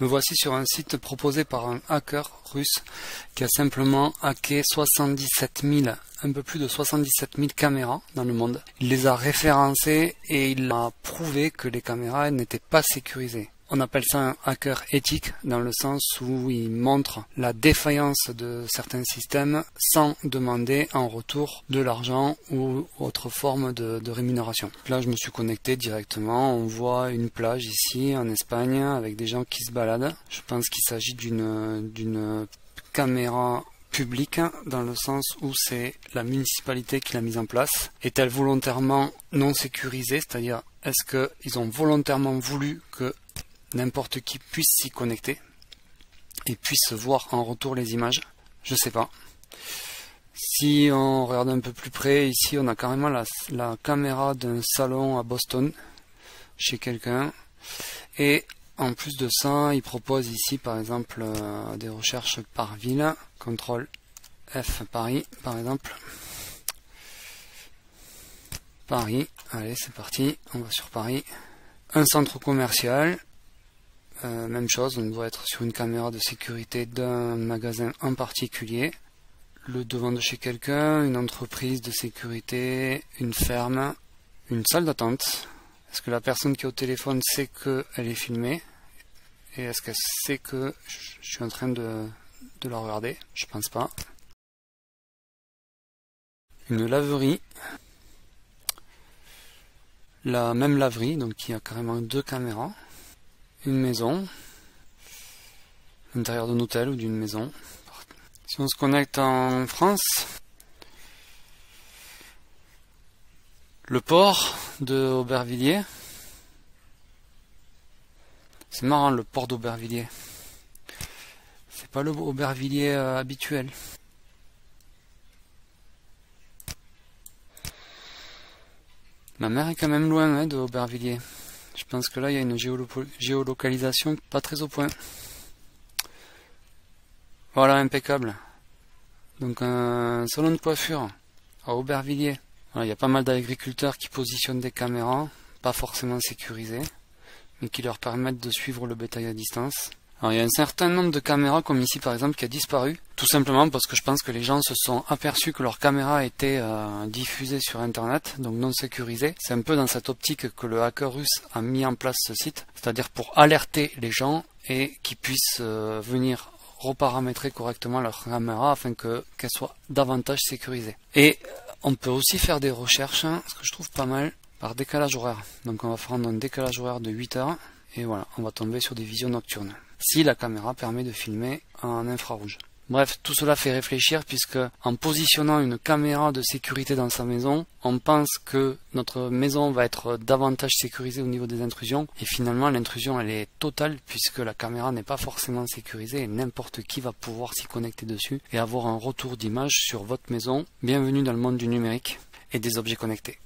Me voici sur un site proposé par un hacker russe qui a simplement hacké 77 000, un peu plus de 77 000 caméras dans le monde. Il les a référencées et il a prouvé que les caméras n'étaient pas sécurisées. On appelle ça un hacker éthique dans le sens où il montre la défaillance de certains systèmes sans demander en retour de l'argent ou autre forme de rémunération. Là, je me suis connecté directement. On voit une plage ici en Espagne avec des gens qui se baladent. Je pense qu'il s'agit d'une caméra publique dans le sens où c'est la municipalité qui l'a mise en place. Est-elle volontairement non sécurisée? C'est-à-dire, est-ce qu'ils ont volontairement voulu que n'importe qui puisse s'y connecter et puisse voir en retour les images? Je sais pas. Si on regarde un peu plus près, ici on a carrément la caméra d'un salon à Boston chez quelqu'un. Et en plus de ça, il propose ici par exemple des recherches par ville. CTRL F Paris par exemple. Paris, allez c'est parti, on va sur Paris. Un centre commercial. Même chose, on doit être sur une caméra de sécurité d'un magasin en particulier. Le devant de chez quelqu'un, une entreprise de sécurité, une ferme, une salle d'attente. Est-ce que la personne qui est au téléphone sait qu'elle est filmée? Et est-ce qu'elle sait que je suis en train de la regarder? Je pense pas. Une laverie. La même laverie, donc il y a carrément deux caméras. Une maison, l'intérieur d'un hôtel ou d'une maison. Si on se connecte en France, le port de Aubervilliers, c'est marrant le port d'Aubervilliers, c'est pas le Aubervilliers habituel. Ma mère est quand même loin de Aubervilliers. Je pense que là, il y a une géolocalisation pas très au point. Voilà, impeccable. Donc un salon de coiffure à Aubervilliers. Voilà, il y a pas mal d'agriculteurs qui positionnent des caméras, pas forcément sécurisées, mais qui leur permettent de suivre le bétail à distance. Alors il y a un certain nombre de caméras, comme ici par exemple, qui a disparu, tout simplement parce que je pense que les gens se sont aperçus que leur caméra était diffusée sur internet, donc non sécurisée. C'est un peu dans cette optique que le hacker russe a mis en place ce site, c'est-à-dire pour alerter les gens et qu'ils puissent venir reparamétrer correctement leur caméra afin qu'elle soit davantage sécurisée. Et on peut aussi faire des recherches, ce que je trouve pas mal, par décalage horaire. Donc on va prendre un décalage horaire de 8 heures et voilà, on va tomber sur des visions nocturnes. Si la caméra permet de filmer en infrarouge. Bref, tout cela fait réfléchir puisque en positionnant une caméra de sécurité dans sa maison, on pense que notre maison va être davantage sécurisée au niveau des intrusions et finalement l'intrusion elle est totale puisque la caméra n'est pas forcément sécurisée et n'importe qui va pouvoir s'y connecter dessus et avoir un retour d'image sur votre maison. Bienvenue dans le monde du numérique et des objets connectés.